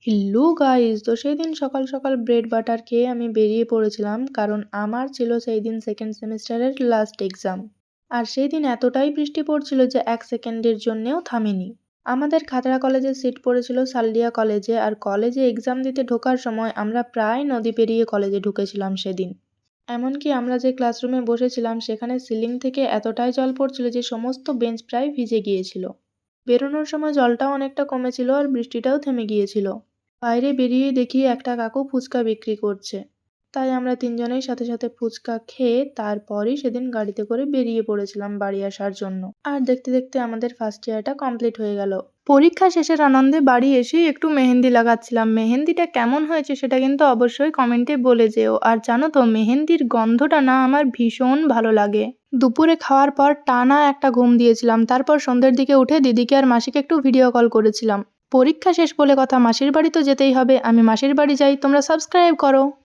Hello guys! তো সেদিন সকাল সকাল ব্রেড বাটার খেয়ে আমি বেরিয়ে পড়েছিলাম, কারণ আমার ছিল সেই দিন সেকেন্ড সেমিস্টারের লাস্ট এক্সাম। আর সেই দিন এতটাই বৃষ্টি পড়ছিল যে 1 সেকেন্ডের জন্যেও থামেনি। আমাদের খাতড়া কলেজে সিট পড়েছিল সালডিয়া কলেজে, আর কলেজে এক্সাম দিতে ঢোকার সময় আমরা প্রায় নদী পেরিয়ে কলেজে ঢুকেছিলাম সেদিন। এমনকি আমরা যে ক্লাসরুমে বসেছিলাম সেখানে সিলিং থেকে এতটাই জল পড়ছিল যে সমস্ত বেঞ্চ প্রায় ভিজে গিয়েছিল। বেরোনোর সময় জলটাও অনেকটা কমেছিল আর বৃষ্টিটাও থেমে গিয়েছিল। বাইরে বেরিয়ে দেখি একটা কাকু ফুচকা বিক্রি করছে। তাই আমরা তিনজনেই সাথে সাথে ফুচকা খেয়ে তারপরই সেদিন গাড়িতে করে বেরিয়ে পড়েছিলাম বাড়ি আসার জন্য। আর দেখতে দেখতে আমাদের ফার্স্ট ইয়ারটা কমপ্লিট হয়ে গেল। পরীক্ষা শেষের আনন্দে বাড়ি এসেই একটু মেহেন্দি লাগাচ্ছিলাম। মেহেন্দিটা কেমন হয়েছে সেটা কিন্তু অবশ্যই কমেন্টে বলে যেও। আর জানো তো, মেহেন্দির গন্ধটা না আমার ভীষণ ভালো লাগে। দুপুরে খাওয়ার পর টানা একটা ঘুম দিয়েছিলাম, তারপর সন্ধ্যের দিকে উঠে দিদিকে আর মাসিকে একটু ভিডিও কল করেছিলাম। পরীক্ষা শেষ বলে কথা, মাসির বাড়ি তো যেতেই হবে। আমি মাসির বাড়ি যাই, তোমরা সাবস্ক্রাইব করো।